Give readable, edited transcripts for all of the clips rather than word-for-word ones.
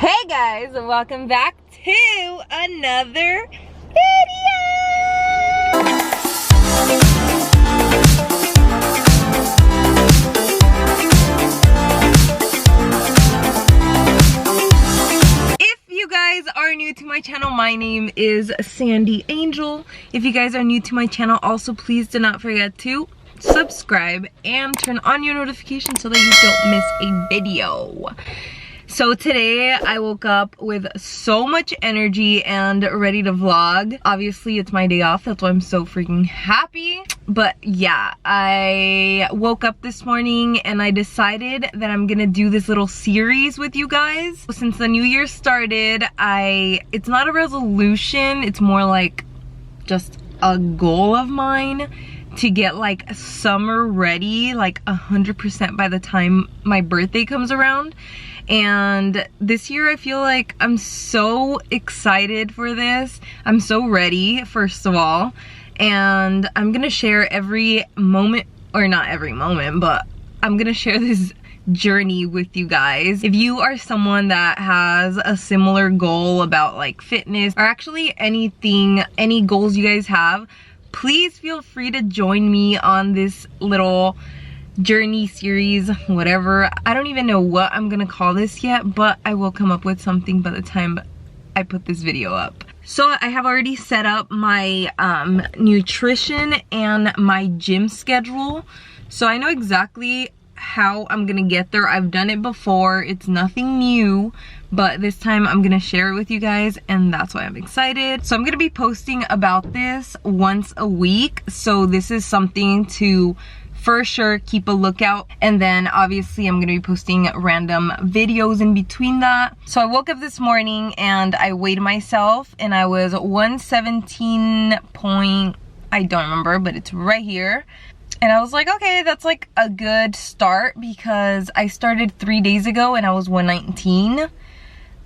Hey guys, welcome back to another video. If you guys are new to my channel, my name is Sandy Angel. If you guys are new to my channel, also please do not forget to subscribe and turn on your notifications so that you don't miss a video. So today I woke up with so much energy and ready to vlog. Obviously it's my day off, that's why I'm so freaking happy. But yeah, I woke up this morning and I decided that I'm gonna do this little series with you guys. Since the new year started, it's not a resolution, it's more like just a goal of mine to get like summer ready, like 100% by the time my birthday comes around. And this year I feel like I'm so excited for this. I'm so ready, first of all, and I'm gonna share every moment, or not every moment, but I'm gonna share this journey with you guys. If you are someone that has a similar goal about like fitness, or actually anything, any goals you guys have, please feel free to join me on this little journey series, whatever. I don't even know what I'm gonna call this yet, but I will come up with something by the time I put this video up. So I have already set up my nutrition and my gym schedule, so I know exactly how I'm gonna get there. I've done it before, it's nothing new, but this time I'm gonna share it with you guys, and that's why I'm excited. So I'm gonna be posting about this once a week, so this is something to for sure keep a lookout. And then obviously I'm gonna be posting random videos in between that. So I woke up this morning and I weighed myself and I was 117 point, I don't remember, but it's right here. And I was like, okay, that's like a good start because I started 3 days ago and I was 119.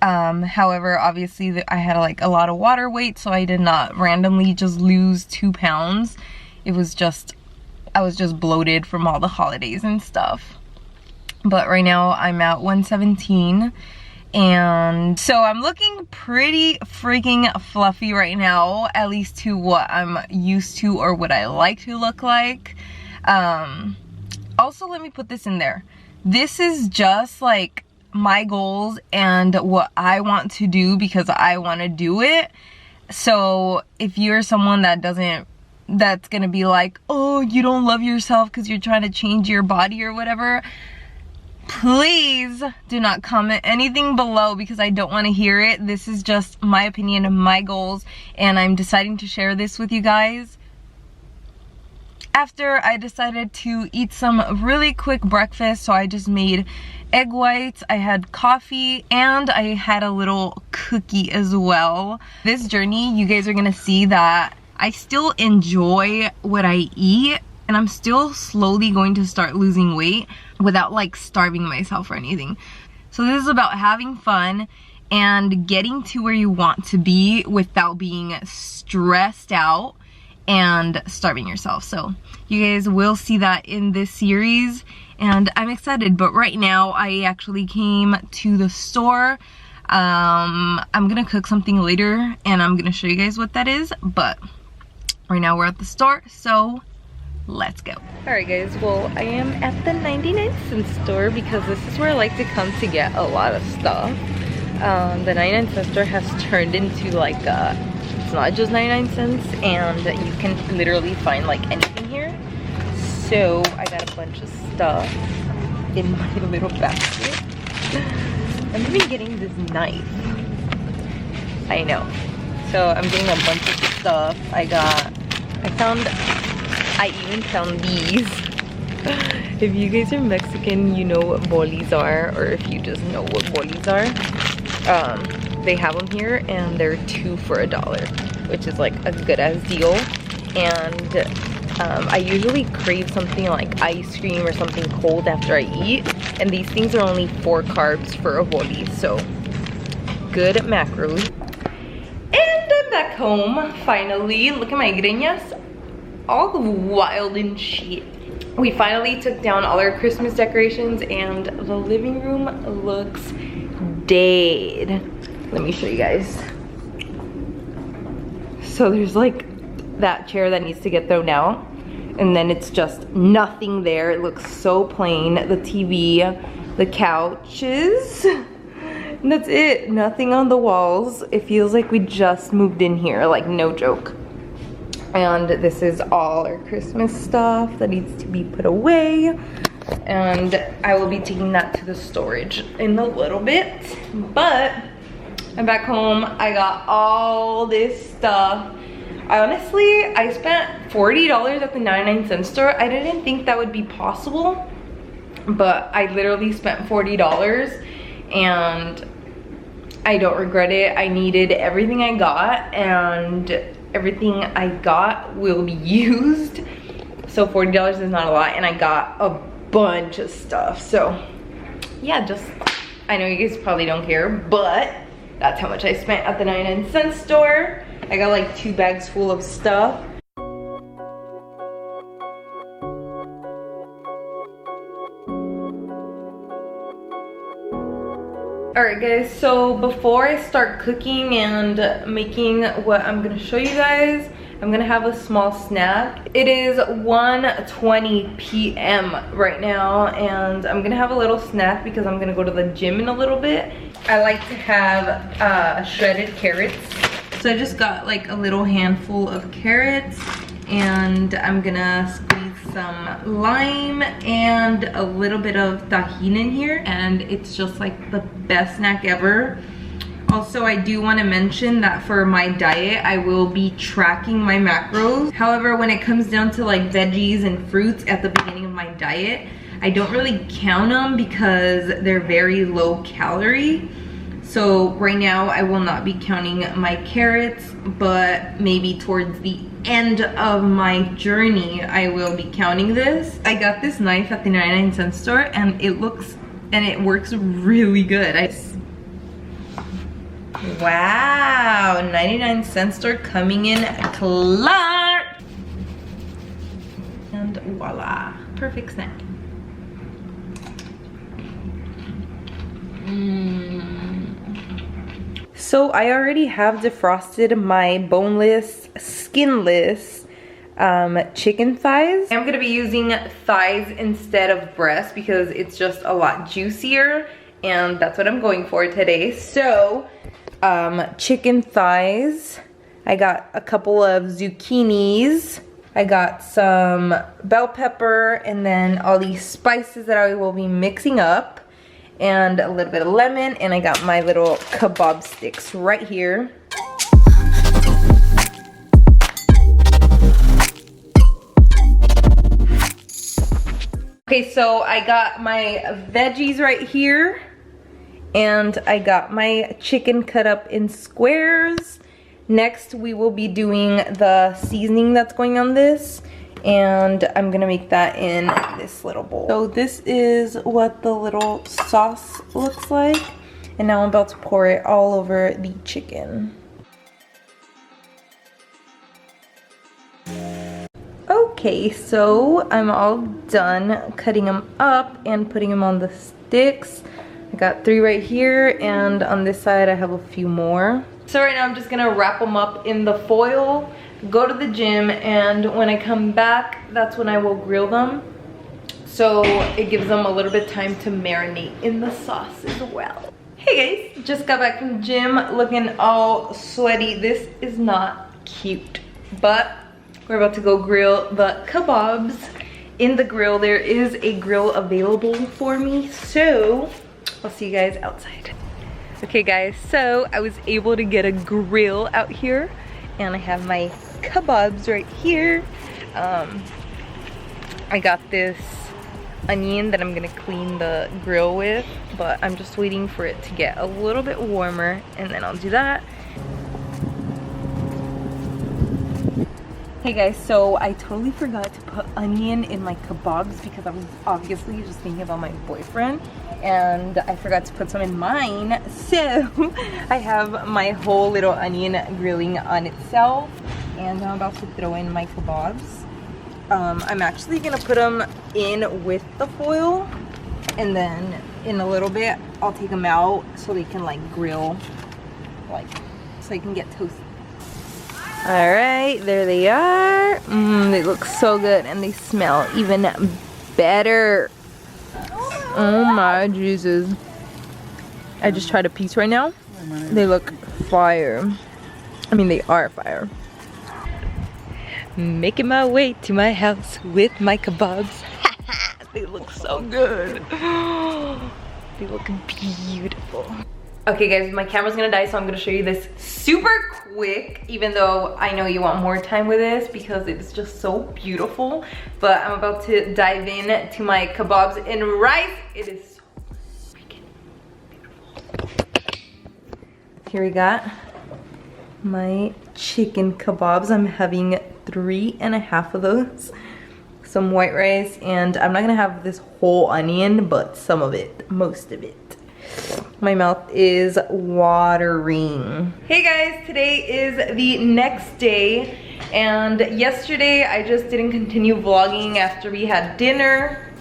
However, obviously I had like a lot of water weight, so I did not randomly just lose 2 pounds. It was just, I was just bloated from all the holidays and stuff. But right now I'm at 117, and so I'm looking pretty freaking fluffy right now, at least to what I'm used to or what I like to look like. Also, let me put this in there. This is just like my goals and what I want to do because I want to do it. So if you're someone that's gonna be like, oh, you don't love yourself because you're trying to change your body or whatever, please do not comment anything below because I don't want to hear it. This is just my opinion and my goals, and I'm deciding to share this with you guys after I decided to eat some really quick breakfast. So I just made egg whites, I had coffee, and I had a little cookie as well. This journey, you guys are gonna see that I still enjoy what I eat, and I'm still slowly going to start losing weight without like starving myself or anything. So this is about having fun and getting to where you want to be without being stressed out and starving yourself. So you guys will see that in this series, and I'm excited. But right now I actually came to the store. I'm gonna cook something later and I'm gonna show you guys what that is, but right now we're at the store, so let's go. Alright guys, well I am at the 99 cent store because this is where I like to come to get a lot of stuff. The 99 cent store has turned into like it's not just 99 cents, and you can literally find like anything here. So I got a bunch of stuff in my little basket. I'm even getting this knife. I know. So I'm getting a bunch of stuff. I even found these. If you guys are Mexican, you know what bolis are, or if you just know what bolis are, they have them here and they're 2 for $1, which is like a good ass deal. And I usually crave something like ice cream or something cold after I eat, and these things are only 4 carbs for a boli, so good macros. And I'm back home finally. Look at my greñas, all wild and shit. We finally took down all our Christmas decorations and the living room looks dead. Let me show you guys. So there's like that chair that needs to get thrown out, and then it's just nothing there. It looks so plain. The TV, the couches, and that's it. Nothing on the walls. It feels like we just moved in here, like no joke. And this is all our Christmas stuff that needs to be put away. And I will be taking that to the storage in a little bit. But I'm back home. I got all this stuff. I spent $40 at the 99-cent store. I didn't think that would be possible, but I literally spent $40 and I don't regret it. I needed everything I got, and everything I got will be used. So $40 is not a lot, and I got a bunch of stuff. So yeah, I know you guys probably don't care, but that's how much I spent at the 99-cent store. I got like 2 bags full of stuff. Alright guys, so before I start cooking and making what I'm gonna show you guys, I'm gonna have a small snack. It is 1:20 p.m. right now, and I'm gonna have a little snack because I'm gonna go to the gym in a little bit. I like to have shredded carrots. So I just got like a little handful of carrots, and I'm gonna squeeze some lime and a little bit of tahini in here, and it's just like the best snack ever. Also, I do want to mention that for my diet, I will be tracking my macros. However, when it comes down to like veggies and fruits at the beginning of my diet, I don't really count them because they're very low calorie. So right now I will not be counting my carrots, but maybe towards the end of my journey I will be counting this. I got this knife at the 99-cent store, and it works really good. Wow, 99-cent store coming in clutch. And voila, perfect snack. So I already have defrosted my boneless, skinless chicken thighs. I'm gonna be using thighs instead of breast because it's just a lot juicier, and that's what I'm going for today. So chicken thighs. I got a couple of zucchinis. I got some bell pepper, and then all these spices that I will be mixing up, and a little bit of lemon, and I got my little kebab sticks right here. Okay, so I got my veggies right here, and I got my chicken cut up in squares. Next, we will be doing the seasoning that's going on this, and I'm gonna make that in this little bowl. So this is what the little sauce looks like, and now I'm about to pour it all over the chicken. Okay, so I'm all done cutting them up and putting them on the sticks. I got 3 right here, and on this side I have a few more. So right now I'm just gonna wrap them up in the foil, go to the gym, and when I come back, that's when I will grill them. So it gives them a little bit of time to marinate in the sauce as well. Hey guys, just got back from the gym looking all sweaty. This is not cute, but we're about to go grill the kebabs in the grill. There is a grill available for me, so I'll see you guys outside. Okay guys, so I was able to get a grill out here, and I have my kebabs right here. I got this onion that I'm gonna clean the grill with, but I'm just waiting for it to get a little bit warmer, and then I'll do that. Hey guys, so I totally forgot to put onion in my kebabs because I was obviously just thinking about my boyfriend, and I forgot to put some in mine. So I have my whole little onion grilling on itself, and now I'm about to throw in my kebabs. I'm actually gonna put them in with the foil, and then in a little bit, I'll take them out so they can like grill, like, so they can get toasted. All right, there they are. They look so good and they smell even better. Oh my Jesus. I just tried a piece right now. They look fire. I mean, they are fire. Making my way to my house with my kebabs. They look so good. They look beautiful. Okay guys, my camera's gonna die, so I'm gonna show you this super quick, even though I know you want more time with this because it's just so beautiful. But I'm about to dive in to my kebabs and rice. It is so freaking beautiful. Here we got my chicken kebabs. I'm having 3.5 of those. Some white rice, and I'm not gonna have this whole onion, but some of it, most of it. My mouth is watering. Hey guys, today is the next day, and yesterday I just didn't continue vlogging after we had dinner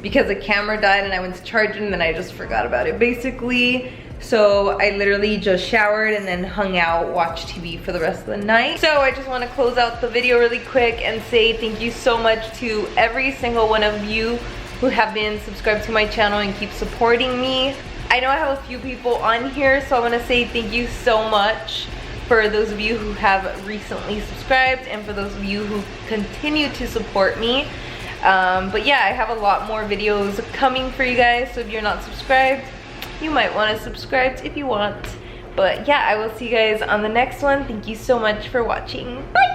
because the camera died and I went to charge it and then I just forgot about it basically. So I literally just showered and then hung out, watched TV for the rest of the night. So I just want to close out the video really quick and say thank you so much to every single one of you who have been subscribed to my channel and keep supporting me. I know I have a few people on here, so I want to say thank you so much for those of you who have recently subscribed and for those of you who continue to support me. But yeah, I have a lot more videos coming for you guys, so if you're not subscribed, you might want to subscribe if you want. But yeah, I will see you guys on the next one. Thank you so much for watching. Bye!